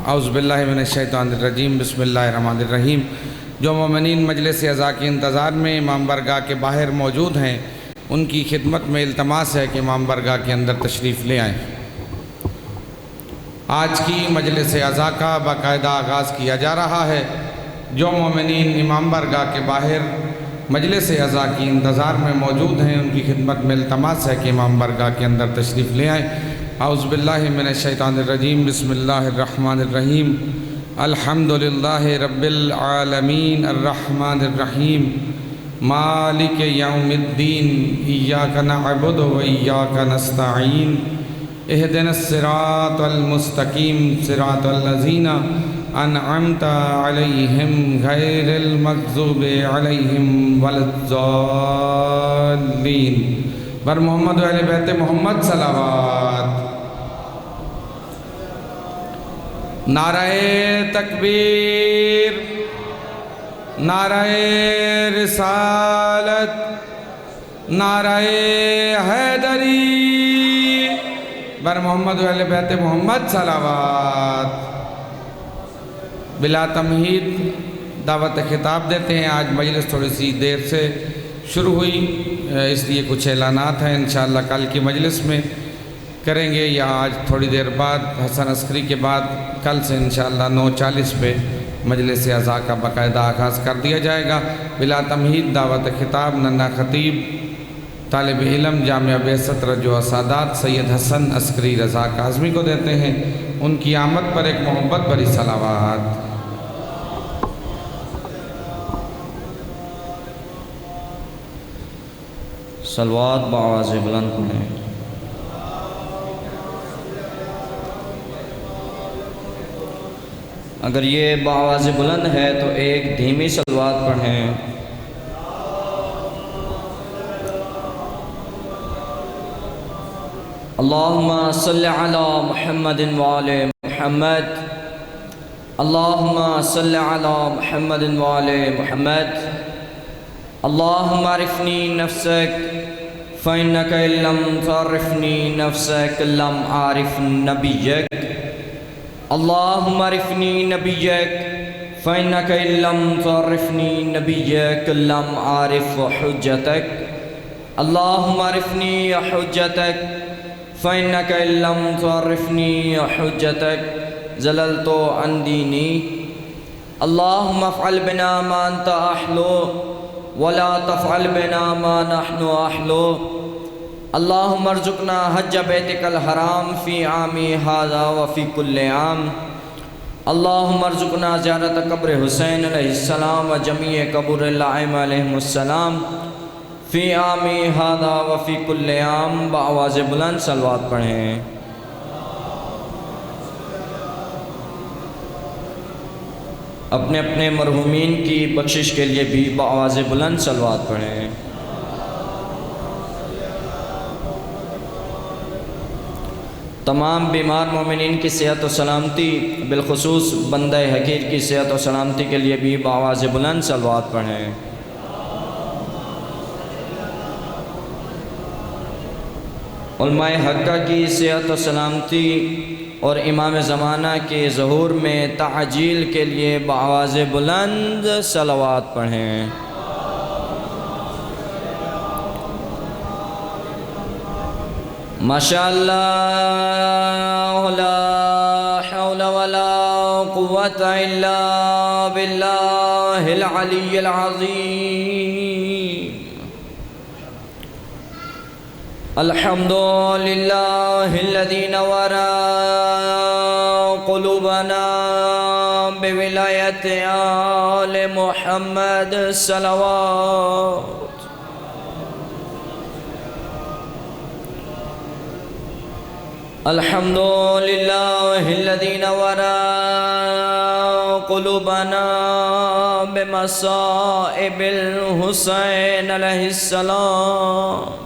اعوذ باللہ من الشیطان الرجیم، بسم اللہ الرحمن الرحیم۔ جو مومنین مجلس عزا کے انتظار میں امام برگاہ کے باہر موجود ہیں، ان کی خدمت میں التماس ہے کہ امام برگاہ کے اندر تشریف لے آئیں۔ آج کی مجلس عزا کا باقاعدہ آغاز کیا جا رہا ہے۔ جو مومنین امام برگاہ کے باہر مجلس عزا کی انتظار میں موجود ہیں، ان کی خدمت میں التماس ہے کہ امام برگاہ کے اندر تشریف لے آئیں۔ اعوذ باللہ من الشیطان الرجیم، بسم اللہ الرحمن الرحیم۔ الحمدللہ رب العالمین الرحمن الرحیم مالک یوم الدین، ایاک نعبد و ایاک نستعین، اہدنا الصراط المستقیم، صراط الذین انعمت علیہم غیر المغضوب علیہم ولا الضالین۔ بر محمد و اہل بیت محمد صلوات۔ نعرہ تکبیر، نعرہ رسالت، نعرہ حیدری، بر محمد و اہل بیت محمد صلوات۔ بلا تمہید دعوت خطاب دیتے ہیں۔ آج مجلس تھوڑی سی دیر سے شروع ہوئی، اس لیے کچھ اعلانات ہیں، انشاءاللہ کل کی مجلس میں کریں گے، یا آج تھوڑی دیر بعد حسن عسکری کے بعد کل سے انشاءاللہ 9:40 پہ مجلس عزا کا باقاعدہ آغاز کر دیا جائے گا۔ بلا تمہید دعوت خطاب ننا خطیب طالب علم جامعہ بعثت رجو سادات سید حسن عسکری رضا کاظمی کو دیتے ہیں۔ ان کی آمد پر ایک محبت بھری صلوات۔ صلوات بآواز بلند پڑھیں۔ اگر یہ بآواز بلند ہے تو ایک دھیمی صلوات پڑھیں۔ اللہم صلی علی محمد وآل محمد، اللہم صلی علی محمد وآل محمد، اللہم عرفنی نفسک فإنک ان لم تعرفنی نفسک لم عارف نبیک، اللہم عرفنی نبیک فإنک ان لم تعرفنی نبیک لم عارف حجتک، اللہم عرفنی حجتک فإنک ان لم تعرفنی حجتک زللت عن دینی، اللہم افعل بنا ما انت احلو ولا تفعل بنا ما نحن احلو، اللہم ارزقنا حج بیتک الحرام فی عامی ھذا وفی کل عام، اللہم ارزقنا زیارت قبر حسین علیہ السلام و جمیع قبور الائمہ علیہم السلام فی عامی ھذا وفی کل عام۔ بآواز بلند صلوات پڑھیں۔ اپنے اپنے مرحومین کی بخشش کے لیے بھی بآواز بلند صلوات پڑھیں۔ تمام بیمار مومنین کی صحت و سلامتی، بالخصوص بندہ حقیر کی صحت و سلامتی کے لیے بھی بآواز بلند صلوات پڑھیں۔ علماء حقہ کی صحت و سلامتی اور امام زمانہ کے ظہور میں تعجیل کے لیے بآواز بلند صلوات پڑھیں۔ ماشاءاللہ لا حول ولا قوة الا باللہ العلی العظیم، الحمدللہ الذی نور قلوبنا بولایت آل محمد صلوات، الحمدللہ الذی نور قلوبنا بمصائب الحسین علیہ السلام،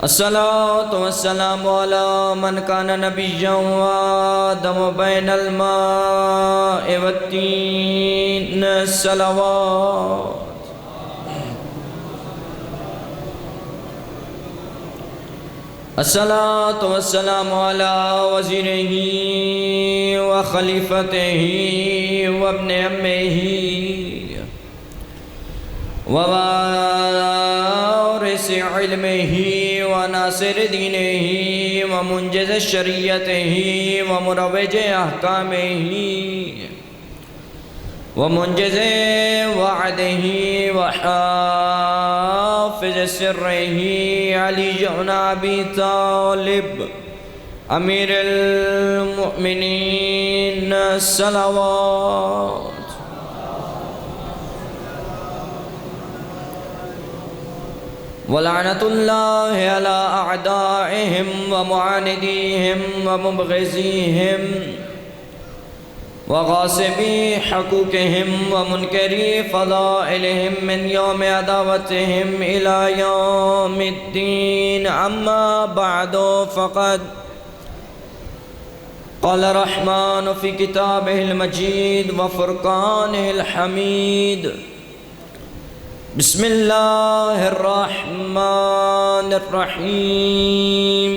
الصلاة والسلام علی من کان نبیا وآدم بین الماء والتین، صلوات۔ الصلاۃ والسلام علی وزیرہ وخلیفتہ وابن عمہ ووارث علمہ وناصر دینہ ومنجز شریعتہ ومروج احکامہ ومنجز وعدہ وحافظ سرہ علی بن ابی طالب امیر المؤمنین صلوات ولعنۃ اللہ علی اعدائہم ومعاندیہم ومبغضیہم وغاصبی حقوقہم ومنکری فضائلہم من یوم عداوتہم الی یوم الدین اما بعد فقد قال الرحمن فی کتابہ المجید وفرقانہ الحمید بسم اللہ الرحمن الرحیم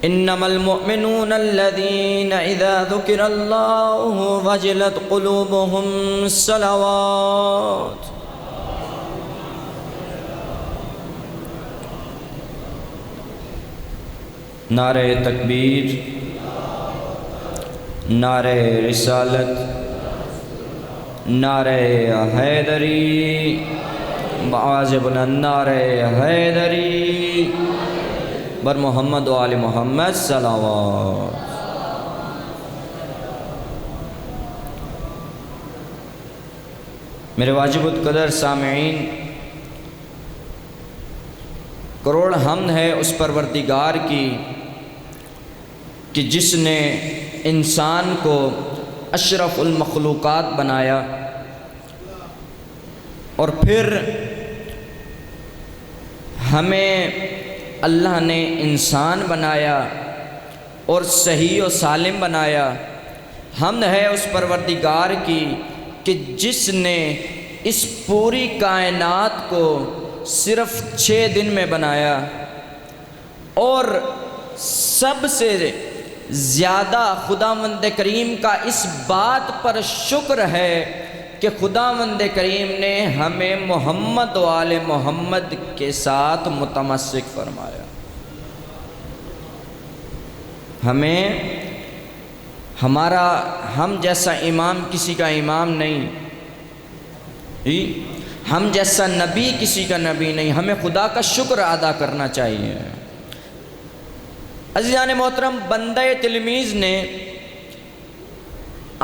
انما المؤمنون الذین اذا ذکر اللہ وجلت قلوبهم الصلوات نعرہ تکبیر، نعرہ رسالت، نعرہ حیدری، بآواز بلند نعرہ حیدری بر محمد و آل محمد صلوات۔ میرے واجب القدر سامعین، کروڑ حمد ہے اس پروردگار کی کہ جس نے انسان کو اشرف المخلوقات بنایا اور پھر ہمیں اللہ نے انسان بنایا اور صحیح و سالم بنایا۔ حمد ہے اس پروردگار کی کہ جس نے اس پوری کائنات کو صرف 6 دن میں بنایا، اور سب سے زیادہ خداوند کریم کا اس بات پر شکر ہے کہ خداوند کریم نے ہمیں محمد و آل محمد کے ساتھ متمسک فرمایا۔ ہم جیسا امام کسی کا امام نہیں، ہم جیسا نبی کسی کا نبی نہیں، ہمیں خدا کا شکر ادا کرنا چاہیے۔ عزیزان محترم، بندہ تلمیذ نے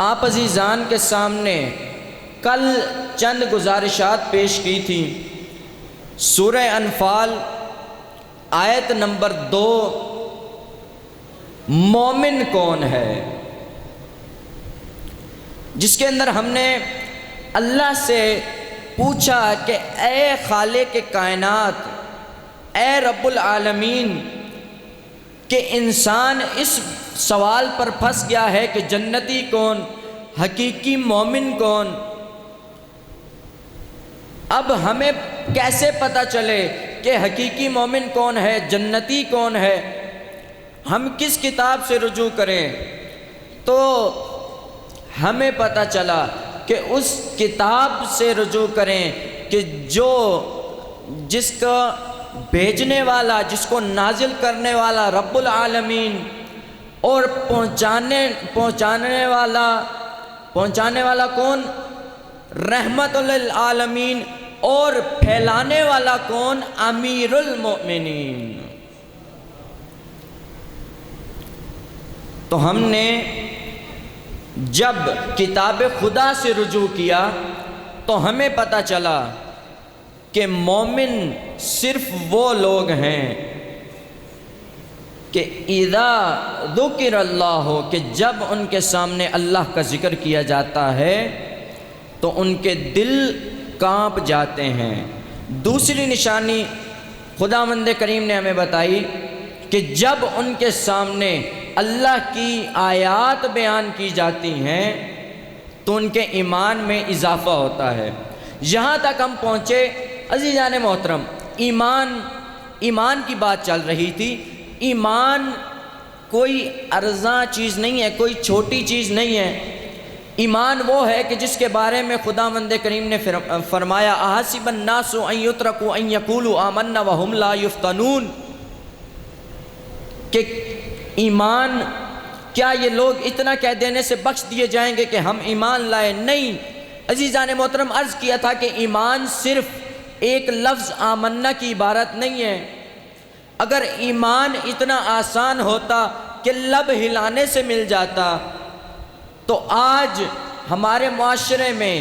آپ عزیزان کے سامنے کل چند گزارشات پیش کی تھی۔ سورہ انفال آیت نمبر 2، مومن کون ہے، جس کے اندر ہم نے اللہ سے پوچھا کہ اے خالق کائنات، اے رب العالمین، کہ انسان اس سوال پر پھنس گیا ہے کہ جنتی کون، حقیقی مومن کون۔ اب ہمیں کیسے پتہ چلے کہ حقیقی مومن کون ہے، جنتی کون ہے؟ ہم کس کتاب سے رجوع کریں؟ تو ہمیں پتہ چلا کہ اس کتاب سے رجوع کریں کہ جس کا بھیجنے والا، جس کو نازل کرنے والا رب العالمین، اور پہنچانے والا کون؟ رحمت للعالمین، اور پھیلانے والا کون؟ امیر المؤمنین۔ تو ہم نے جب کتاب خدا سے رجوع کیا تو ہمیں پتہ چلا کہ مومن صرف وہ لوگ ہیں کہ اذا ذکر اللہ ہو، کہ جب ان کے سامنے اللہ کا ذکر کیا جاتا ہے تو ان کے دل کانپ جاتے ہیں۔ دوسری نشانی خداوند کریم نے ہمیں بتائی کہ جب ان کے سامنے اللہ کی آیات بیان کی جاتی ہیں تو ان کے ایمان میں اضافہ ہوتا ہے۔ یہاں تک ہم پہنچے عزیزان محترم، ایمان ایمان کی بات چل رہی تھی۔ ایمان کوئی ارزاں چیز نہیں ہے، کوئی چھوٹی چیز نہیں ہے۔ ایمان وہ ہے کہ جس کے بارے میں خداوند کریم نے فرمایا احسب الناس ان یترکوا ان یقولوا آمنا وهم لا یفتنون، کہ ایمان کیا یہ لوگ اتنا کہہ دینے سے بخش دیے جائیں گے کہ ہم ایمان لائے؟ نہیں عزیزان محترم، عرض کیا تھا کہ ایمان صرف ایک لفظ آمنا کی عبارت نہیں ہے۔ اگر ایمان اتنا آسان ہوتا کہ لب ہلانے سے مل جاتا تو آج ہمارے معاشرے میں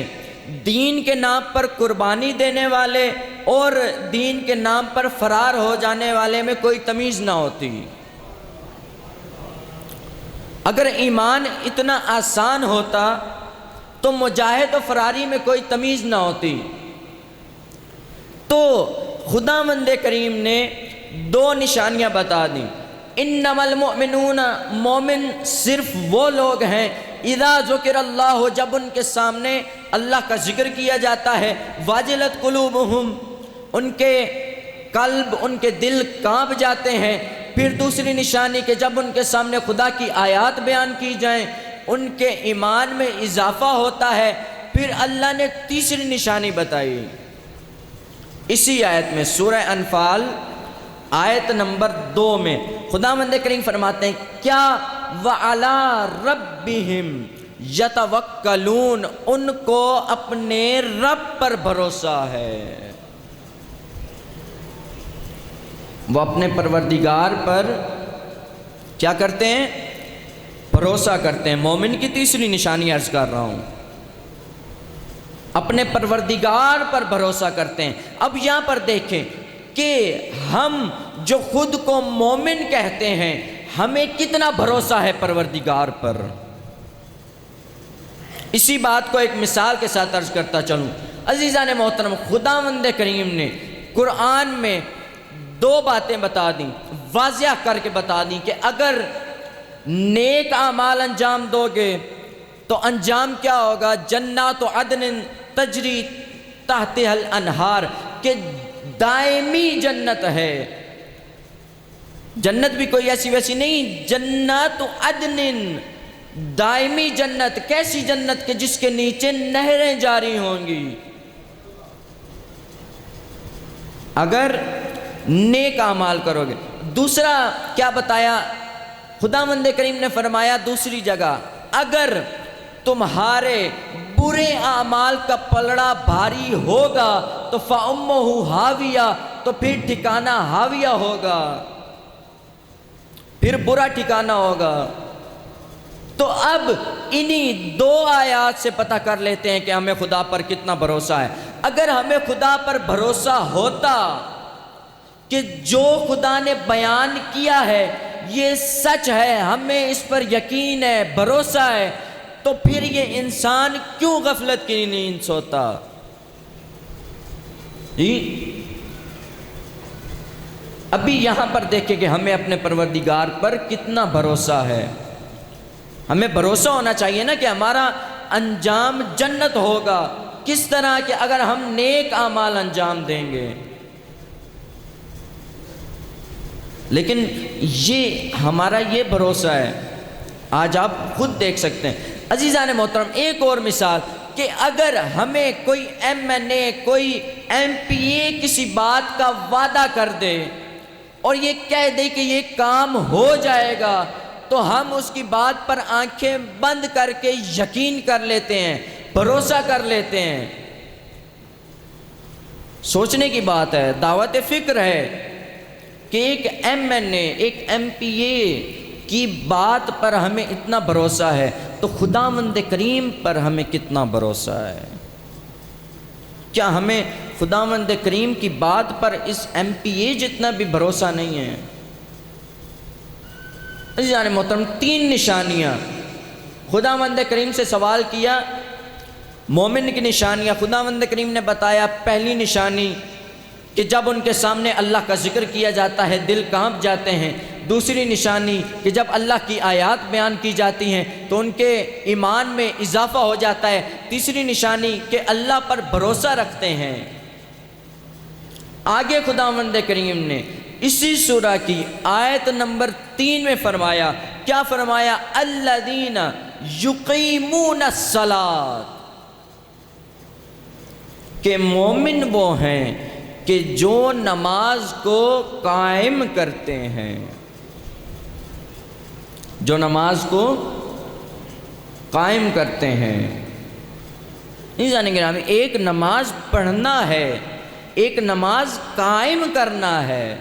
دین کے نام پر قربانی دینے والے اور دین کے نام پر فرار ہو جانے والے میں کوئی تمیز نہ ہوتی۔ اگر ایمان اتنا آسان ہوتا تو مجاہد و فراری میں کوئی تمیز نہ ہوتی۔ تو خداوند کریم نے دو نشانیاں بتا دیں۔ انما المؤمنون، مومن صرف وہ لوگ ہیں اذا ذکر اللہ، جب ان کے سامنے اللہ کا ذکر کیا جاتا ہے، واجلت قلوبہم، ان کے قلب، ان کے دل کانپ جاتے ہیں۔ پھر دوسری نشانی کہ جب ان کے سامنے خدا کی آیات بیان کی جائیں ان کے ایمان میں اضافہ ہوتا ہے۔ پھر اللہ نے تیسری نشانی بتائی اسی آیت میں، سورہ انفال آیت نمبر 2 میں خداوند کریم فرماتے ہیں کیا وَعَلَىٰ رَبِّهِمْ يَتَوَكَّلُونَ، ان کو اپنے رب پر بھروسہ ہے۔ وہ اپنے پروردگار پر کیا کرتے ہیں؟ بھروسہ کرتے ہیں۔ مومن کی تیسری نشانی عرض کر رہا ہوں، اپنے پروردگار پر بھروسہ کرتے ہیں۔ اب یہاں پر دیکھیں کہ ہم جو خود کو مومن کہتے ہیں ہمیں کتنا بھروسہ ہے پروردگار پر۔ اسی بات کو ایک مثال کے ساتھ عرض کرتا چلوں۔ عزیزان محترم، خداوند کریم نے قرآن میں دو باتیں بتا دیں، واضح کر کے بتا دیں کہ اگر نیک اعمال انجام دو گے تو انجام کیا ہوگا؟ جنات عدن تجری تحتها الانہار، کہ دائمی جنت ہے۔ جنت بھی کوئی ایسی ویسی نہیں، جنات عدن، دائمی جنت۔ کیسی جنت؟ کہ جس کے نیچے نہریں جاری ہوں گی اگر نیک اعمال کرو گے۔ دوسرا کیا بتایا خداوند کریم نے؟ فرمایا دوسری جگہ اگر تمہارے برے اعمال کا پلڑا بھاری ہوگا تو فَأُمُّهُ حاویہ، تو پھر ٹھکانہ حاویہ ہوگا، پھر برا ٹھکانہ ہوگا۔ تو اب انہی دو آیات سے پتہ کر لیتے ہیں کہ ہمیں خدا پر کتنا بھروسہ ہے۔ اگر ہمیں خدا پر بھروسہ ہوتا کہ جو خدا نے بیان کیا ہے یہ سچ ہے، ہمیں اس پر یقین ہے، بھروسہ ہے، تو پھر یہ انسان کیوں غفلت کی نیند سوتا؟ جی ابھی یہاں پر دیکھیں کہ ہمیں اپنے پروردگار پر کتنا بھروسہ ہے۔ ہمیں بھروسہ ہونا چاہیے نا کہ ہمارا انجام جنت ہوگا۔ کس طرح کہ اگر ہم نیک اعمال انجام دیں گے۔ لیکن یہ ہمارا یہ بھروسہ ہے، آج آپ خود دیکھ سکتے ہیں۔ عزیزان محترم، ایک اور مثال کہ اگر ہمیں کوئی MNA، کوئی MPA کسی بات کا وعدہ کر دے اور یہ کہہ دے کہ یہ کام ہو جائے گا تو ہم اس کی بات پر آنکھیں بند کر کے یقین کر لیتے ہیں، بھروسہ کر لیتے ہیں۔ سوچنے کی بات ہے، دعوت فکر ہے کہ ایک MNA، ایک MPA کی بات پر ہمیں اتنا بھروسہ ہے تو خداوند کریم پر ہمیں کتنا بھروسہ ہے؟ کیا ہمیں خداوند کریم کی بات پر اس MPA جتنا بھی بھروسہ نہیں ہے؟ عزیزان محترم، 3 نشانیاں خداوند کریم سے سوال کیا، مومن کی نشانیاں خداوند کریم نے بتایا۔ پہلی نشانی کہ جب ان کے سامنے اللہ کا ذکر کیا جاتا ہے دل کانپ جاتے ہیں۔ دوسری نشانی کہ جب اللہ کی آیات بیان کی جاتی ہیں تو ان کے ایمان میں اضافہ ہو جاتا ہے۔ تیسری نشانی کہ اللہ پر بھروسہ رکھتے ہیں۔ آگے خداوند کریم نے اسی سورہ کی آیت نمبر 3 میں فرمایا، کیا فرمایا؟ الذین یقیمون الصلاۃ، کہ مومن وہ ہیں کہ جو نماز کو قائم کرتے ہیں، جو نماز کو قائم کرتے ہیں۔ نہیں جانیں گے ہمیں، ایک نماز پڑھنا ہے، ایک نماز قائم کرنا ہے۔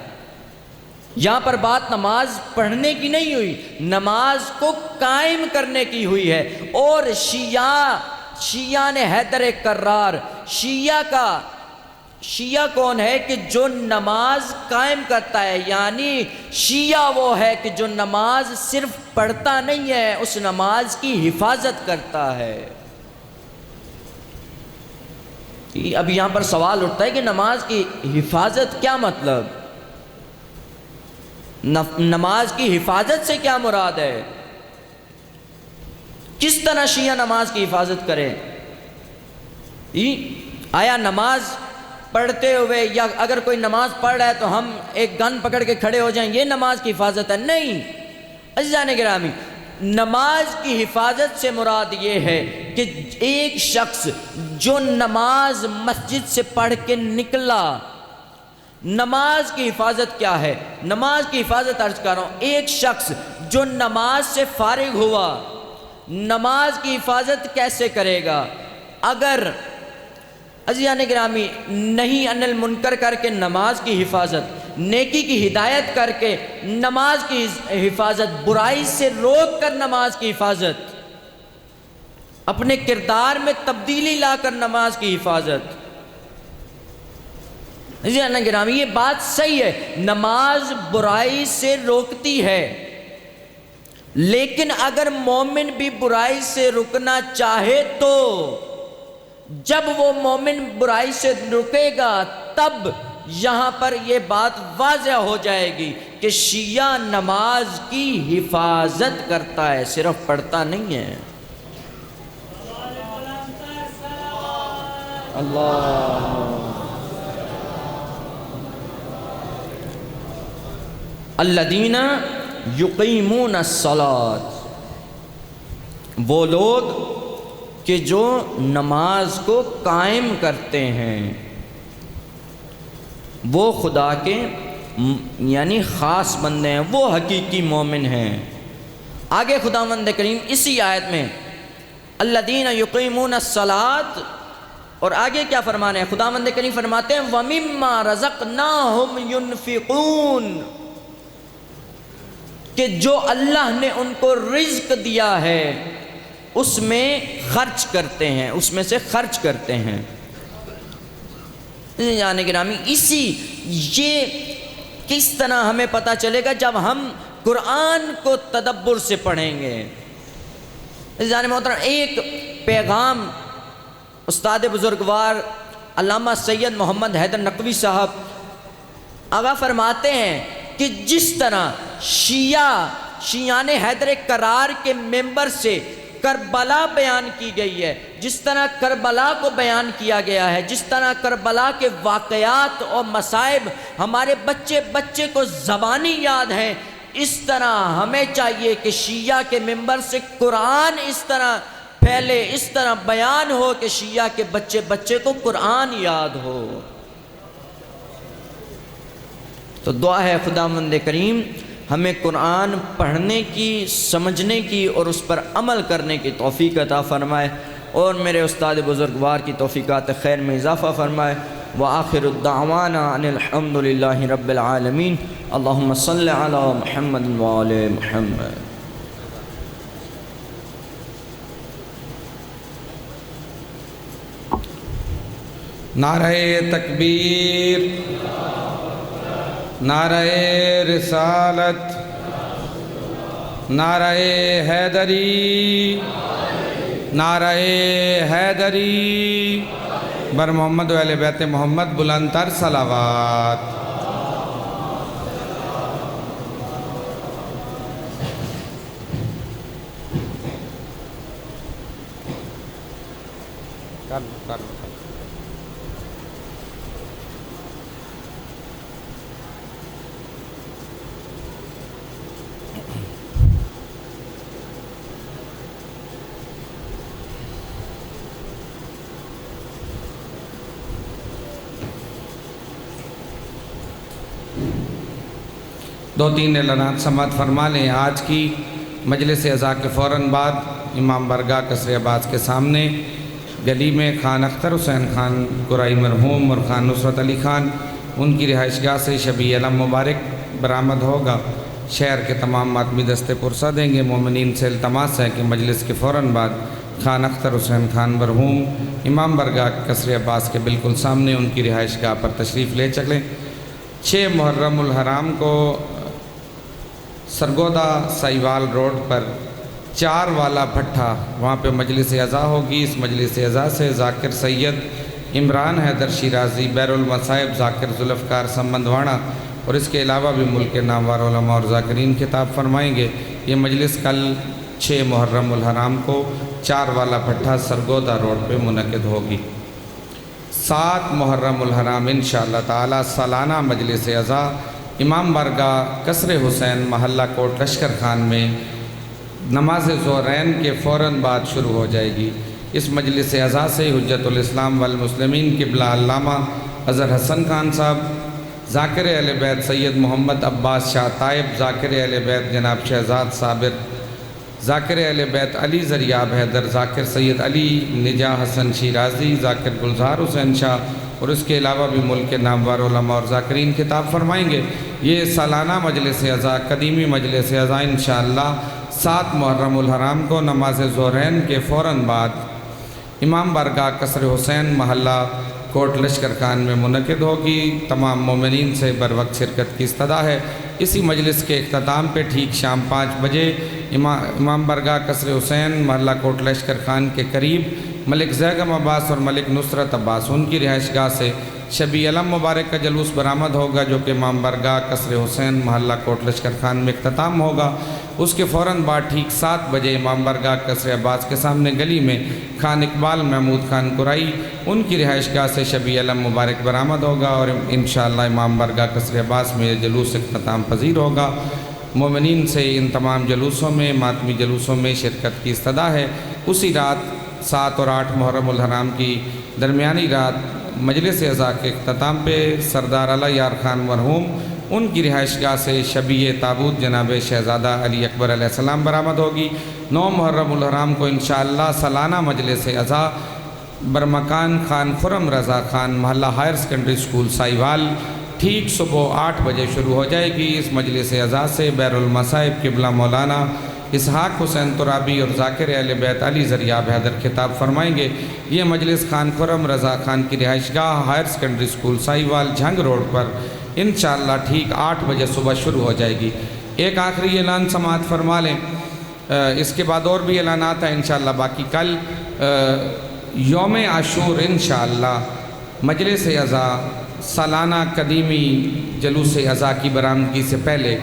یہاں پر بات نماز پڑھنے کی نہیں ہوئی، نماز کو قائم کرنے کی ہوئی ہے۔ اور شیعہ نے حیدر کرار، شیعہ کون ہے؟ کہ جو نماز قائم کرتا ہے، یعنی شیعہ وہ ہے کہ جو نماز صرف پڑھتا نہیں ہے، اس نماز کی حفاظت کرتا ہے۔ اب یہاں پر سوال اٹھتا ہے کہ نماز کی حفاظت کیا مطلب؟ نماز کی حفاظت سے کیا مراد ہے؟ کس طرح شیعہ نماز کی حفاظت کرے؟ آیا نماز پڑھتے ہوئے، یا اگر کوئی نماز پڑھ رہا ہے تو ہم ایک گن پکڑ کے کھڑے ہو جائیں، یہ نماز کی حفاظت ہے؟ نہیں عزیزان گرامی، نماز کی حفاظت سے مراد یہ ہے کہ ایک شخص جو نماز مسجد سے پڑھ کے نکلا، نماز کی حفاظت کیا ہے؟ نماز کی حفاظت عرض کر رہا ہوں، ایک شخص جو نماز سے فارغ ہوا، نماز کی حفاظت کیسے کرے گا؟ اگر عزیزان گرامی نہیں عن المنکر کر کے نماز کی حفاظت، نیکی کی ہدایت کر کے نماز کی حفاظت، برائی سے روک کر نماز کی حفاظت، اپنے کردار میں تبدیلی لا کر نماز کی حفاظت۔ عزیزان گرامی یہ بات صحیح ہے، نماز برائی سے روکتی ہے، لیکن اگر مومن بھی برائی سے رکنا چاہے تو جب وہ مومن برائی سے رکے گا تب یہاں پر یہ بات واضح ہو جائے گی کہ شیعہ نماز کی حفاظت کرتا ہے، صرف پڑھتا نہیں ہے۔ اللہ الذین یقیمون الصلاۃ، وہ لوگ کہ جو نماز کو قائم کرتے ہیں، وہ خدا کے یعنی خاص بندے ہیں، وہ حقیقی مومن ہیں۔ آگے خداوند کریم اسی آیت میں الذین یقیمون الصلاۃ، اور آگے کیا فرمانا ہے؟ خداوند کریم فرماتے ہیں وَمِمَّا رَزَقْنَاهُمْ يُنْفِقُونَ، کہ جو اللہ نے ان کو رزق دیا ہے اس میں خرچ کرتے ہیں، اس میں سے خرچ کرتے ہیں۔ یعنی گرامی یہ کس طرح ہمیں پتہ چلے گا؟ جب ہم قرآن کو تدبر سے پڑھیں گے۔ یعنی محترم ایک پیغام استاد بزرگوار علامہ سید محمد حیدر نقوی صاحب آغا فرماتے ہیں کہ جس طرح شیعان حیدر کرار کے ممبر سے کربلا بیان کی گئی ہے، جس طرح کربلا کو بیان کیا گیا ہے، جس طرح کربلا کے واقعات اور مصائب ہمارے بچے کو زبانی یاد ہیں، اس طرح ہمیں چاہیے کہ شیعہ کے ممبر سے قرآن اس طرح پھیلے، اس طرح بیان ہو کہ شیعہ کے بچے کو قرآن یاد ہو۔ تو دعا ہے خداوند کریم ہمیں قرآن پڑھنے کی، سمجھنے کی اور اس پر عمل کرنے کی توفیق عطا فرمائے، اور میرے استاد بزرگوار کی توفیقات خیر میں اضافہ فرمائے۔ وآخر الدعوانا ان الحمد للہ رب العالمین، اللہم صل علی محمد وآل محمد۔ نعرہ تکبیر، نعرہ رسالت، نعرہ حیدری، نعرہ حیدری، بر محمد و اہل بیت محمد بلند تر صلوات۔ 2-3 اعلانات سماعت فرما لیں۔ آج کی مجلس عزا کے فوراً بعد امام برگاہ قصر عباس کے سامنے گلی میں خان اختر حسین خان قرائی مرحوم اور خان نصرت علی خان ان کی رہائش گاہ سے شبیہ علم مبارک برآمد ہوگا۔ شہر کے تمام ماتمی دستے پرسہ دیں گے۔ مومنین سے التماس ہے کہ مجلس کے فوراً بعد خان اختر حسین خان مرحوم امام برگاہ قصر عباس کے بالکل سامنے ان کی رہائش گاہ پر تشریف لے چلیں۔ 6 محرم الحرام کو سرگودا سائیوال روڈ پر 4 والا بھٹھا وہاں پہ مجلس عزا ہوگی۔ اس مجلس عزا سے ذاکر سید عمران حیدر شیرازی، بیر المصائب ذاکر ذوالفقار سمندواڑہ اور اس کے علاوہ بھی ملک کے نامور علماء اور ذاکرین خطاب فرمائیں گے۔ یہ مجلس کل 6 محرم الحرام کو 4 والا بھٹھا سرگودا روڈ پہ منعقد ہوگی۔ 7 محرم الحرام انشاءاللہ تعالی سالانہ مجلس عزا امام برگاہ قصر حسین محلہ کوٹ لشکر خان میں نماز ظہرین کے فوراً بعد شروع ہو جائے گی۔ اس مجلس عزا سے حجت الاسلام والمسلمین قبلہ علامہ اظہر حسن خان صاحب، ذاکر اہل بیت سید محمد عباس شاہ طائب، ذاکر اہل بیت جناب شہزاد صابر، ذاکر اہل بیت علی زریاب حیدر، ذاکر سید علی نجا حسن شیرازی، ذاکر گلزار حسین شاہ اور اس کے علاوہ بھی ملک کے نامور علماء اور ذاکرین خطاب فرمائیں گے۔ یہ سالانہ مجلس عزا قدیمی مجلس عزا انشاءاللہ 7 محرم الحرام کو نماز ظہرین کے فوراً بعد امام برگاہ قصر حسین محلہ کوٹ لشکر خان میں منعقد ہوگی۔ تمام مومنین سے بر وقت شرکت کی استدعا ہے۔ اسی مجلس کے اختتام پہ ٹھیک شام 5 بجے امام برگاہ قصر حسین محلہ کوٹ لشکر خان کے قریب ملک زیغم عباس اور ملک نصرت عباس ان کی رہائش گاہ سے شبیہ علم مبارک کا جلوس برآمد ہوگا، جو کہ امام برگاہ قصر حسین محلہ کوٹ لشکر خان میں اختتام ہوگا۔ اس کے فوراً بعد ٹھیک 7 بجے امام برگاہ قصر عباس کے سامنے گلی میں خان اقبال محمود خان قرائی ان کی رہائش گاہ سے شبیہ علم مبارک برآمد ہوگا اور انشاءاللہ امام برگاہ قصر عباس میں جلوس اختتام پذیر ہوگا۔ مومنین سے ان تمام جلوسوں میں ماتمی جلوسوں میں شرکت کی استدعا ہے۔ اسی رات 7 اور 8 محرم الحرام کی درمیانی رات مجلس عزا کے اختتام پہ سردار علی یار خان مرحوم ان کی رہائش گاہ سے شبیہ تابوت جناب شہزادہ علی اکبر علیہ السلام برآمد ہوگی۔ 9 محرم الحرام کو انشاءاللہ سالانہ مجلس عزا برمکان خان خرم رضا خان محلہ ہائر سیکنڈری اسکول سائیوال ٹھیک صبح 8 بجے شروع ہو جائے گی۔ اس مجلس عزا سے بیر المصائب قبلہ مولانا اسحاق حسین ترابی اور ذاکر اہل بیت علی زریاب حیدر خطاب فرمائیں گے۔ یہ مجلس خان خرم رضا خان کی رہائش گاہ higher secondary school Sahiwal Jhang road پر انشاءاللہ ٹھیک 8 بجے صبح شروع ہو جائے گی۔ ایک آخری اعلان سماعت فرما لیں، اس کے بعد اور بھی اعلانات ہیں انشاءاللہ باقی۔ کل یوم عاشور انشاءاللہ مجلس عزا سالانہ قدیمی جلوس عزا کی برآمدگی سے پہلے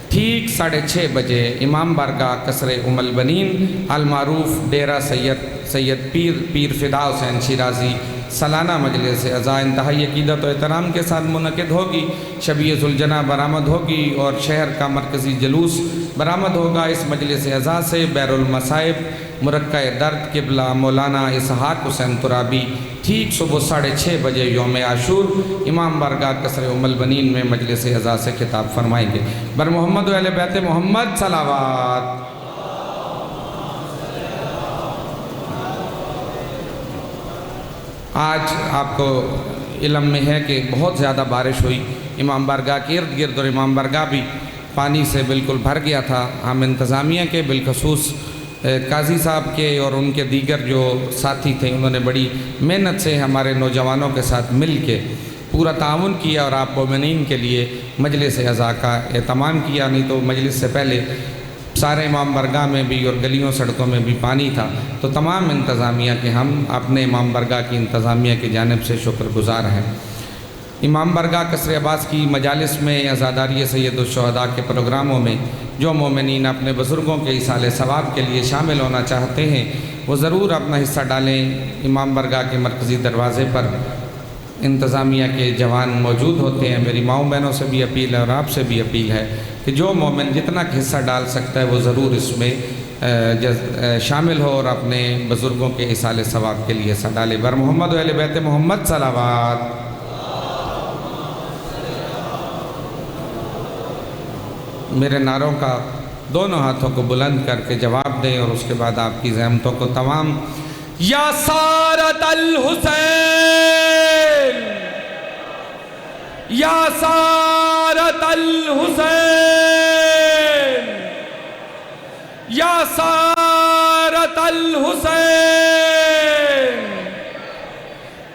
ٹھیک 6:30 بجے امام برگاہ قصر ام البنین المعروف ڈیرہ سید پیر فدا حسین شیرازی سالانہ مجلس عزا انتہائی عقیدت و احترام کے ساتھ منعقد ہوگی۔ شبیہ ذوالجناح برآمد ہوگی اور شہر کا مرکزی جلوس برآمد ہوگا۔ اس مجلس عزا سے بیر المصائب مرقع درد قبلہ مولانا اسحاق حسین ترابی ٹھیک صبح 6:30 بجے یوم عاشور امام برگاہ قصر ام البنین میں مجلس عزا سے خطاب فرمائیں گے۔ بر محمد و اہل بیت محمد صلوات۔ آج آپ کو علم میں ہے کہ بہت زیادہ بارش ہوئی، امام برگاہ کے ارد گرد اور امام برگاہ بھی پانی سے بالکل بھر گیا تھا۔ ہم انتظامیہ کے بالخصوص قاضی صاحب کے اور ان کے دیگر جو ساتھی تھے انہوں نے بڑی محنت سے ہمارے نوجوانوں کے ساتھ مل کے پورا تعاون کیا اور آپ مومنین کے لیے مجلس عزا کا اہتمام کیا۔ نہیں تو مجلس سے پہلے سارے امام برگاہ میں بھی اور گلیوں سڑکوں میں بھی پانی تھا۔ تو تمام انتظامیہ کے ہم اپنے امام برگاہ کی انتظامیہ کی جانب سے شکر گزار ہیں۔ امام برگاہ قصر عباس کی مجالس میں عزاداری سید الشہداء کے پروگراموں میں جو مومنین اپنے بزرگوں کے ایصال ثواب کے لیے شامل ہونا چاہتے ہیں وہ ضرور اپنا حصہ ڈالیں۔ امام برگاہ کے مرکزی دروازے پر انتظامیہ کے جوان موجود ہوتے ہیں۔ میری ماؤں بہنوں سے بھی اپیل ہے اور آپ سے بھی اپیل ہے کہ جو مومن جتنا حصہ ڈال سکتا ہے وہ ضرور اس میں شامل ہو اور اپنے بزرگوں کے ایصال ثواب کے لیے حصہ ڈالے۔ بر محمد و اہل بیت محمد صلوات۔ میرے نعروں کا دونوں ہاتھوں کو بلند کر کے جواب دیں اور اس کے بعد آپ کی زحمتوں کو تمام یا سارت الحسین یا سارت الحسین یا سارت الحسین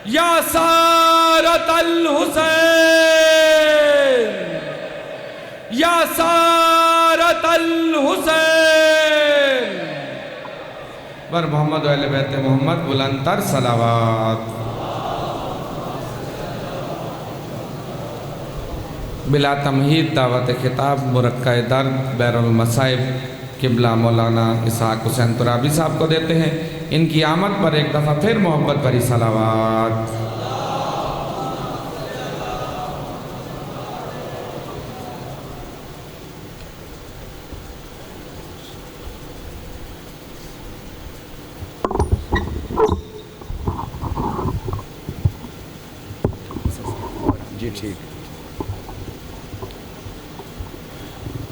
یا سارت الحسین یا سارت الحسین بر محمد و اہل بیت محمد بلند تر صلوات۔ بلا تمہید دعوت خطاب مرقع درد بیر المصائب قبلہ مولانا اسحاق حسین ترابی صاحب کو دیتے ہیں۔ ان کی آمد پر ایک دفعہ پھر محبت بھری صلوات۔ جی ٹھیک۔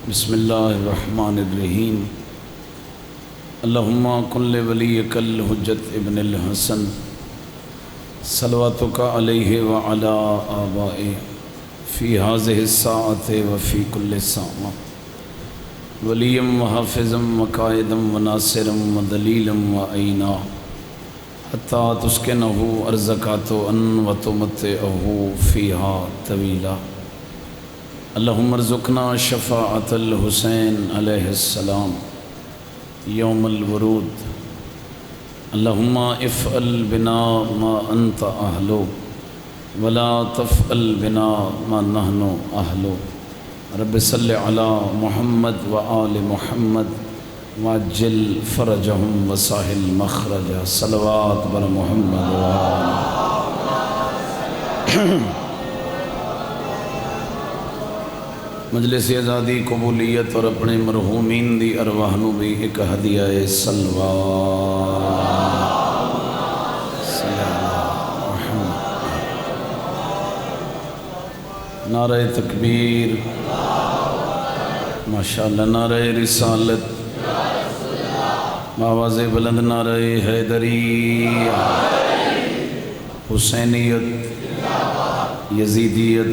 بسم اللہ الرحمن الرحیم۔ اللہم کل ولیک الحجت ابن الحسن صلواتک علیہ وعلا آبائے فی هذه الساعة وفی کل ساعة ولیم وحافظا وقائدا وناصرا ودلیلا وعینا حتی تسکنہ ارزقات ان وتمتعہ فیہا طویلا۔ اللہم ارزقنا شفاعت الحسین علیہ السلام یوم الورود۔ اللہم افعل بنا ما انت اہلو ولا تفعل بنا ما نحن اہلو۔ رب صلی علی محمد وآل محمد وعجل فرجہم وساہل مخرجہ۔ صلوات بر محمد وآل۔ مجلس آزادی قبولیت اور اپنے مرحومین دی ارواح نو بھی ایک ہدیہ صلوات۔ نعرہ تکبیر، ماشاءاللہ، نعرہ رسالت، آواز بلند نعرہ حیدری، حسینیت، یزیدیت،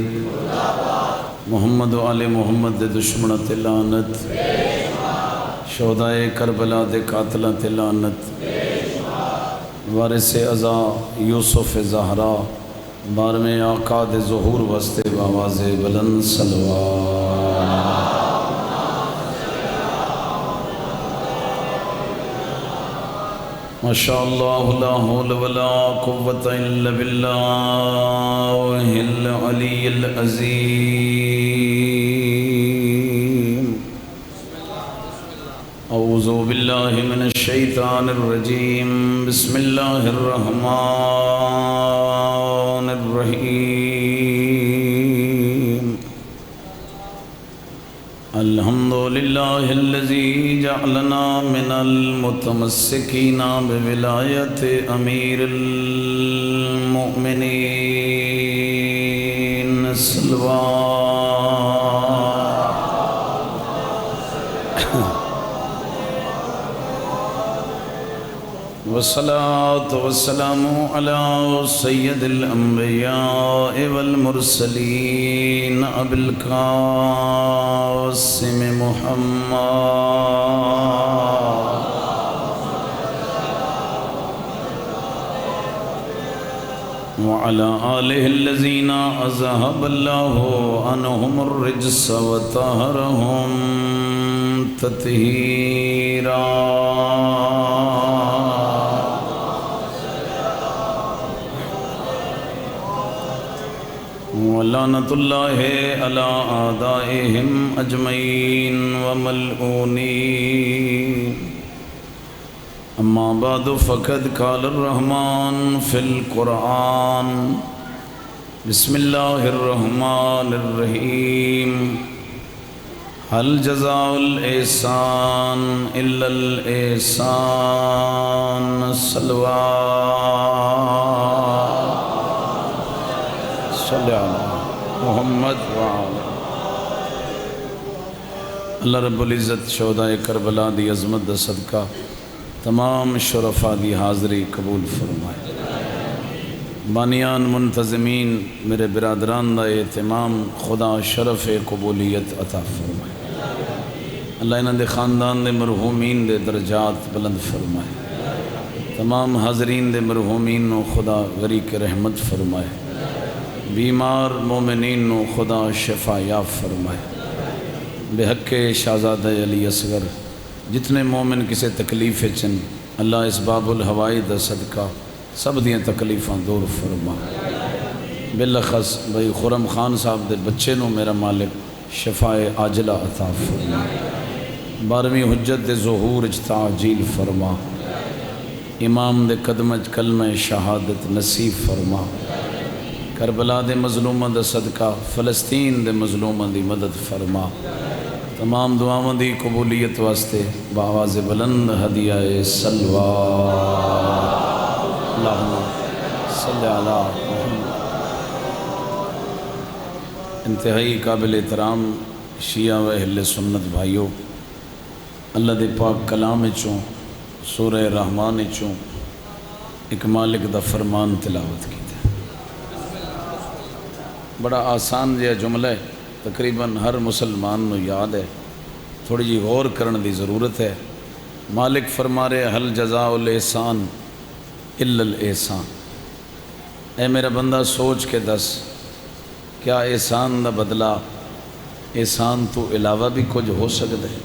محمد و آل محمد دے دشمنہ تے لعنت، شہدائے کربلا دے قاتلہ تے لعنت، وارث ازا یوسف زہرا بارہویں آقا دے ظہور واسطے بآواز بلند صلوات۔ ماشاءاللہ لا حول ولا قوة الا باللہ العلی العظیم۔ اعوذ باللہ من الشیطان الرجیم، بسم اللہ الرحمن الرحیم۔ الحمدللہ الذی جعلنا من المتمسکین بولایت امیر المؤمنین۔ صلوات۔ والصلاة والسلام على سید الانبیاء والمرسلین ابی القاسم محمد وعلى آلہ الذین اذہب اللہ عنہم الرجس وطہرہم تطہیرا۔ ولعنت اللہ علی اعدائہم اجمعین وملعونین۔ اما بعد فقد قال الرحمن فی القرآن، بسم اللہ الرحمن الرحیم۔ هل جزاء الإحسان إلا الإحسان۔ صلوات۔ صلی علی محمد وعلی۔ اللہ رب العزت شہداء کربلا دی عظمت دا صدقہ تمام شرفاء دی حاضری قبول فرمائے۔ بانیان منتظمین میرے برادران دا اہتمام خدا شرف قبولیت عطا فرمائے۔ اللہ انہاں دے خاندان دے مرحومین دے درجات بلند فرمائے۔ تمام حاضرین دے مرحومین نو خدا غریق رحمت فرمائے۔ بیمار مومنین نو خدا شفا یاب فرمائے۔ بے حق شہزادہ علی اصغر جتنے مومن کسے تکلیف چن اللہ اس باب الہوائی دا صدقہ سب دیاں تکلیفاں دور فرما۔ بالخص بھائی خرم خان صاحب دے بچے نو میرا مالک شفاء عاجلہ عطا فرما۔ 12ویں حجت دے ظہور تعجیل فرما۔ امام دے قدمج کلمہ شہادت نصیب فرما۔ کربلا دے مظلومہ دا صدقہ فلسطین دے مظلومہ دی مدد فرما۔ تمام دعاواں دی قبولیت واسطے بآواز بلند ہدیہ صلوات اللہم صلی علی محمد۔ انتہائی قابل احترام شیعہ و اہل سنت بھائیوں، اللہ دے پاک کلام چوں سورہ رحمان چوں ایک مالک دا فرمان تلاوت کیتا ہے۔ بڑا آسان جہا جملہ ہے، تقریباً ہر مسلمان نو یاد ہے، تھوڑی جی غور کرن دی ضرورت ہے۔ مالک فرما رہے حل جزاء الاحسان الا الاحسان۔ اے میرا بندہ سوچ کے دس، کیا احسان دا بدلہ احسان تو علاوہ بھی کچھ ہو سکتا ہے؟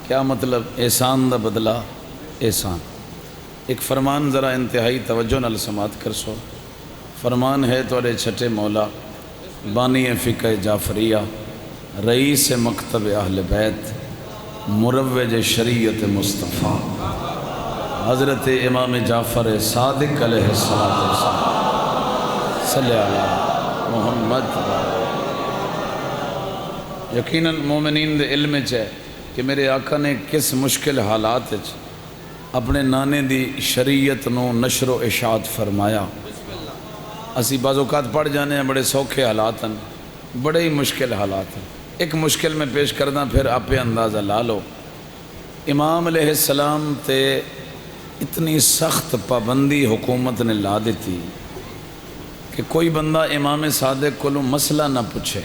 کیا مطلب احسان دا بدلہ احسان؟ ایک فرمان ذرا انتہائی توجہ نال سماعت کر سو۔ فرمان ہے توڑے چھٹے مولا بانی فقہ جعفریہ رئیس مکتب اہل بیت مروج شریعت مصطفیٰ حضرت امام جعفر صادق علیہ السلام صلی علی محمد۔ یقیناً مومنین دے علم ہے کہ میرے آقا نے کس مشکل حالات اپنے نانے دی شریعت نو نشر و اشاعت فرمایا۔ اسی بعض اوقات پڑھ جانے ہیں بڑے سوکھے حالات ہیں، بڑے ہی مشکل حالات ہیں۔ ایک مشکل میں پیش کردہ پھر آپ اندازہ لا لو۔ امام علیہ السلام تے اتنی سخت پابندی حکومت نے لا دیتی کہ کوئی بندہ امام صادق کو مسئلہ نہ پوچھے،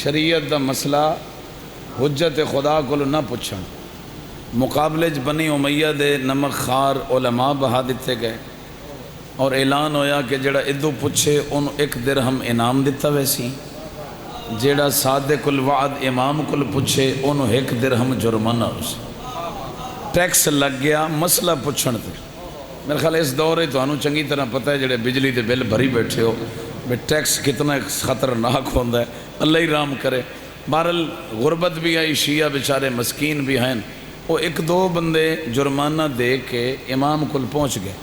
شریعت دا مسئلہ حجت خدا کو نہ پوچھا۔ مقابلے بنی امیہ دے نمک خار علماء بہا دیتے گئے اور اعلان ہویا کہ جڑا ادو پوچھے انہوں 1 درہم انعام دیتا ویسی، جڑا صادق الوعد امام کو پوچھے انہوں 1 درہم جرمانہ اسے۔ ٹیکس لگ گیا مسئلہ پوچھن تے۔ میرے خیال اس دور ہے تو انہوں چنگی طرح پتہ ہے جڑے بجلی دے بل بھری بیٹھے ہو بے ٹیکس کتنا خطرناک ہوندہ ہے، اللہ ہی رام کرے۔ بہرحال غربت بھی آئی، شیعہ بیچارے مسکین بھی ہیں، وہ 1-2 بندے جرمانہ دے کے امام کو پہنچ گئے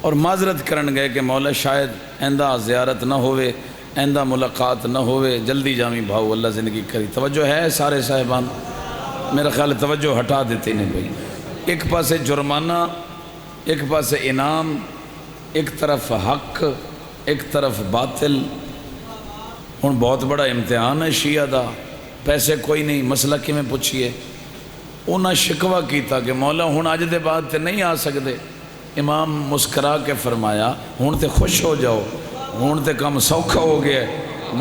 اور معذرت کرن گئے کہ مولا شاید ایندہ زیارت نہ ہوئے، ایندہ ملاقات نہ ہوئے، جلدی جامی بھاؤ اللہ زندگی کری۔ توجہ ہے سارے صاحبان؟ میرا خیال توجہ ہٹا دیتے نہیں بھائی۔ ایک پاسے جرمانہ، ایک پاسے انعام، ایک طرف حق، ایک طرف باطل۔ ہن بہت بڑا امتحان ہے شیعہ دا، پیسے کوئی نہیں، مسئلہ کی میں پوچھئے۔ انہاں شکوہ کیتا کہ مولا ہن آج دے بعد تے نہیں آ سکتے۔ امام مسکرا کے فرمایا ہن تے خوش ہو جاؤ، ہن تے کم سوکھا ہو گیا۔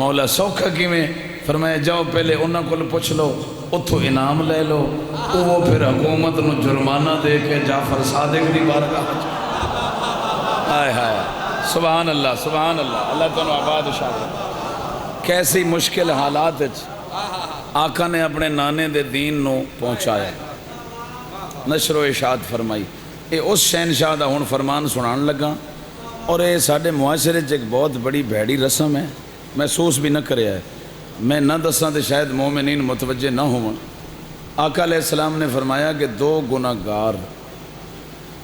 مولا سوکھا کی میں؟ فرمایا جاؤ پہلے انہاں کو پوچھ لو، اتھو انعام لے لو، وہ پھر حکومت نو جرمانہ دے کے جعفر صادق دی بارگاہ۔ ہائے ہائے سبحان اللہ سبحان اللہ، اللہ تعالیٰ آباد شاہ۔ کیسی مشکل حالات آقا نے اپنے نانے دے دین نو پہنچایا، نشر و اشاعت فرمائی۔ اے اس شہنشاہ دا ہن فرمان سنان لگا، اور اے ساڑھے معاشرے ایک بہت بڑی بھیڑی رسم ہے، محسوس بھی نہ کریا ہے۔ میں نہ دساں تے شاید مومنین متوجہ نہ ہوں۔ آقا علیہ السلام نے فرمایا کہ 2 گناہگار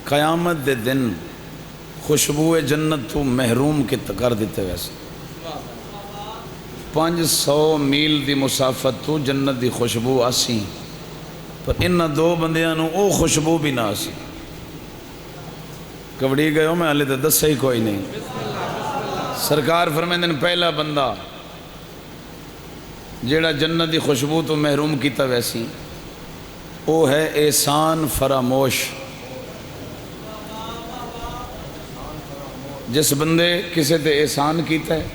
قیامت دے دن خوشبو جنت تو محروم کی کر دیتے ویسے۔ 500 میل دی مسافت تو جنت دی خوشبو آسی، پر انہا 2 بندیاں نو او خوشبو بھی نہ آسی۔ کبڑی گئے ہو میں حالے دس سے ہی کوئی نہیں۔ سرکار فرمائیں دن پہلا بندہ جیڑا جنت دی خوشبو تو محروم کیتا ویسی وہ ہے احسان فراموش۔ جس بندے کسے تے احسان کیتا ہے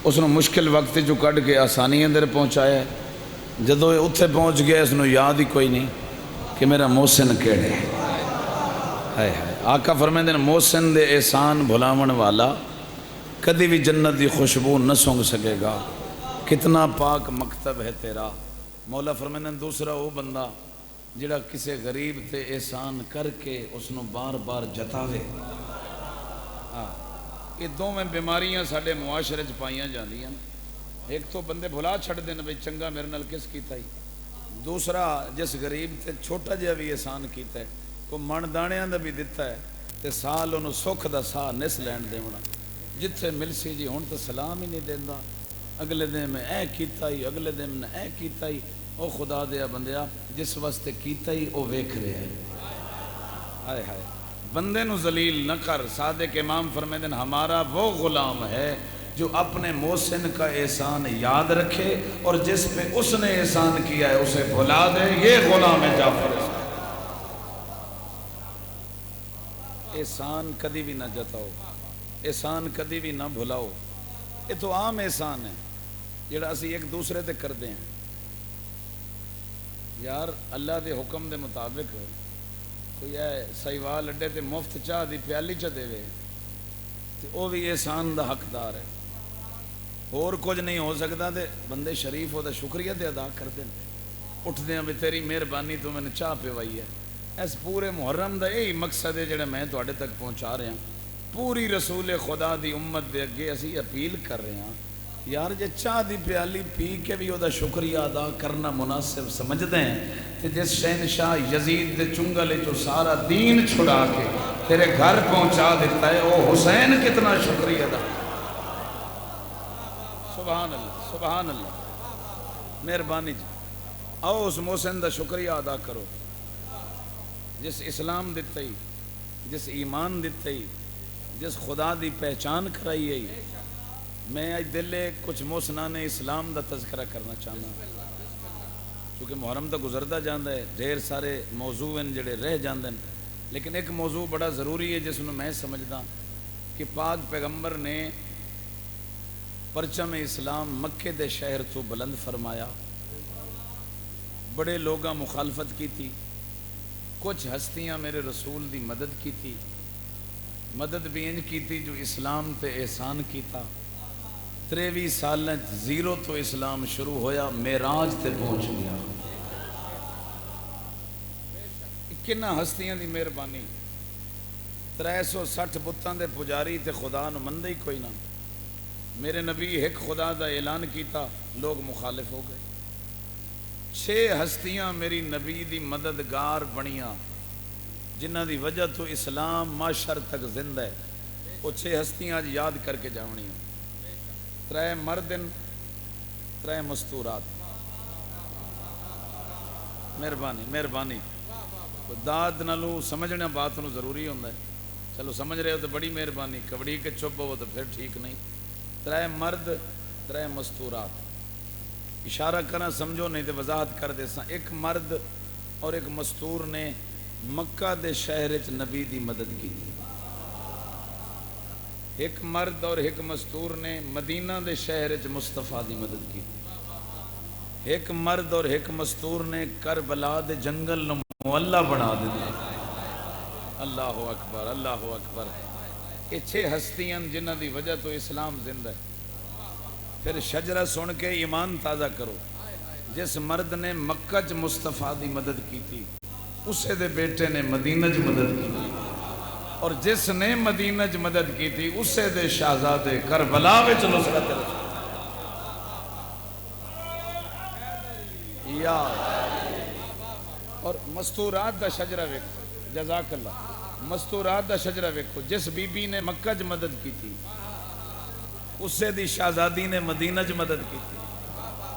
اس نے مشکل وقت جو کٹ کے آسانی اندر پہنچایا ہے، جدو اتھے پہنچ گیا اس نے یاد ہی کوئی نہیں کہ میرا محسن کیڑے ہے۔ ہائے ہائے، آقا فرمائے محسن دے احسان بھلاون والا کدی بھی جنت دی خوشبو نہ سونگ سکے گا۔ کتنا پاک مکتب ہے تیرا۔ مولا فرمائے دوسرا وہ بندہ جڑا کسے غریب تے احسان کر کے اس نے بار بار جتاوے۔ یہ دو میں بیماریاں ساڑھے معاشرے چ پائیاں جاندیاں۔ ایک تو بندے بھلا چھڑ دینا بھئی چنگا میرے نال کس کیتا ہی، دوسرا جس غریب تے چھوٹا جہا بھی احسان کیتا ہے کو من دانیاں دا بھی دیتا ہے تے سال انہوں سکھ دا ساہ نس لین دیونا، جتھے مل سی جی ہون تو سلام ہی نہیں دیندہ، اگلے دن میں اے کیتا ہی، اگلے دن میں اے کیتا ہی۔ او خدا دیا بندیا جس واسطے کیتا ہی او ویکھ رہے ہیں۔ ہائے ہائے، بندے نو ذلیل نہ کر۔ صادق امام فرمائے ہمارا وہ غلام ہے جو اپنے محسن کا احسان یاد رکھے اور جس پہ اس نے احسان کیا ہے اسے بھلا دے۔ یہ غلام ہے جعفر۔ احسان کدی بھی نہ جتاؤ، احسان کدی بھی نہ بھلاؤ۔ یہ تو عام احسان ہے جڑا اسی ایک دوسرے تے کر دیں۔ یار اللہ دے حکم دے مطابق کوئی ہے سائیوال اڈے تے مفت چاہ دی پیالی چا دے وے تے او بھی احسان دا حقدار ہے۔ اور کچھ نہیں ہو سکتا تے بندے شریف ہو دا شکریہ تے ادا کر دیں، اٹھ دیں بھی تیری مہربانی تو میں نے چاہ پیوائی ہے۔ اس پورے محرم دا یہی مقصد ہے جڑا میں تواڈے تک پہنچا رہا ہوں۔ پوری رسول خدا دی امت دے اگے اسی اپیل کر رہے ہیں یار جے چاہ دی پیالی پی کے بھی او دا شکریہ ادا کرنا مناسب سمجھتے ہیں کہ جس شہنشاہ یزید دے چنگلے جو سارا دین چھڑا کے تیرے گھر پہنچا دیتا ہے او حسین کتنا شکریہ ادا۔ سبحان اللہ سبحان اللہ، مہربانی جی آؤ اس محسن دا شکریہ ادا کرو جس اسلام دیتا ہی، جس ایمان دیتا ہی، جس خدا دی پہچان کرائی ہے۔ میں آج دلے کچھ محسنان اسلام دا تذکرہ کرنا چاہنا کیونکہ محرم دا گزردہ جاندہ ہے، ڈھیر سارے موضوع ہیں جڑے رہ جاندے ہیں، لیکن ایک موضوع بڑا ضروری ہے جس میں میں سمجھدا کہ پاک پیغمبر نے پرچم اسلام مکے دے شہر تو بلند فرمایا۔ بڑے لوگاں مخالفت کی تھی، کچھ ہستیاں میرے رسول دی مدد کی تھی، مدد بھی انج کی تھی جو اسلام تے احسان کیتا۔ 23 سالیں زیرو تو اسلام شروع ہویا، معراج تے پہنچ گیا۔ کنہ ہستیاں دی مہربانی، 360 بتاں دے پجاری تے خدا نو مندے ہی کوئی نہ۔ میرے نبی ایک خدا دا اعلان کیتا، لوگ مخالف ہو گئے۔ 6 ہستیاں میری نبی دی مددگار بنیاں جنہ دی وجہ تو اسلام معاشر تک زندہ ہے۔ وہ 6 ہستیاں آج یاد کر کے جاونی ہیں۔ 3 مردن 3 مستورات۔ مہربانی مہربانی، داد نہ لو، سمجھنا بات نو ضروری ہوندہ ہے۔ چلو سمجھ رہے ہو تو بڑی مہربانی، کبڑی کے چھپ ہو تو پھر ٹھیک نہیں۔ 3 مرد 3 مستورات۔ اشارہ کرنا سمجھو نہیں تو وضاحت کر دے سا۔ ایک مرد اور ایک مستور نے مکہ دے شہر چ نبی دی مدد کی تھی۔ ایک مرد اور ایک مستور نے مدینہ دے شہر چ مصطفیٰ دی مدد کی تھی۔ ایک مرد اور ایک مستور نے کربلا دے جنگل نو معلّہ بنا دیا۔ اللہ اکبر اللہ اکبر۔ یہ 6 ہستیاں جنہ دی وجہ تو اسلام زندہ ہے۔ پھر شجرہ سن کے ایمان تازہ کرو۔ جس مرد نے مکہ چ مصطفیٰ دی مدد کی تھی اسے دے بیٹے نے مدینہ چ مدد کی تھی، اور جس نے مدینہ چ مدد کی تھی اسے دے شہزادے کربلا وچ نصرت رسول یا۔ اور مستورات دا شجرہ ویکھو، جزاک اللہ، مستورات دا شجرہ ویکھو۔ جس بی بی نے مکہ چ مدد کی تھی اسے دی شہزادی نے مدینہ چ مدد کی تھی،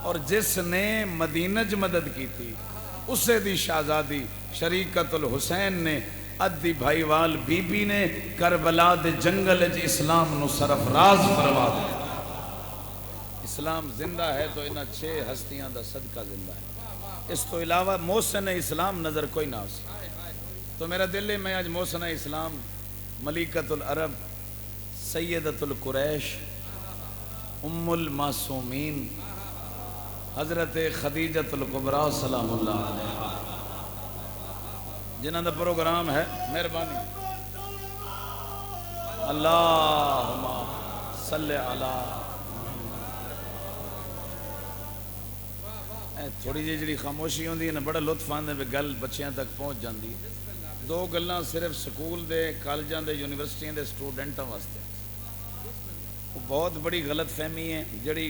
اور جس نے مدینہ چ مدد کی تھی اسے دی شہزادی شریکت الحسین نے ادھی بھائی وال بی بی نے کربلا دے جنگل چ اسلام نو سرفراز فرما دیا۔ اسلام زندہ ہے تو انہاں 6 ہستیاں دا صدقہ زندہ ہے، اس تو علاوہ محسن اسلام نظر کوئی نہ سی۔ تو میرا دل ہے میں آج محسن اسلام ملکۃ العرب سیدۃ القریش ام المعصومین حضرت خدیجۃ الکبریٰ سلام اللہ علیہ جنہاں دا پروگرام ہے، مہربانی اللہم صلی علی تھوڑی جی خاموشی ہوندی ہے نا، بڑا لطف آندے پہ گل بچیاں تک پہنچ جاندی ہے۔ 2 گلاں صرف سکول دے کالجاں دے یونیورسٹیاں دے سٹوڈنٹاں واسطے، بہت بڑی غلط فہمی ہے جڑی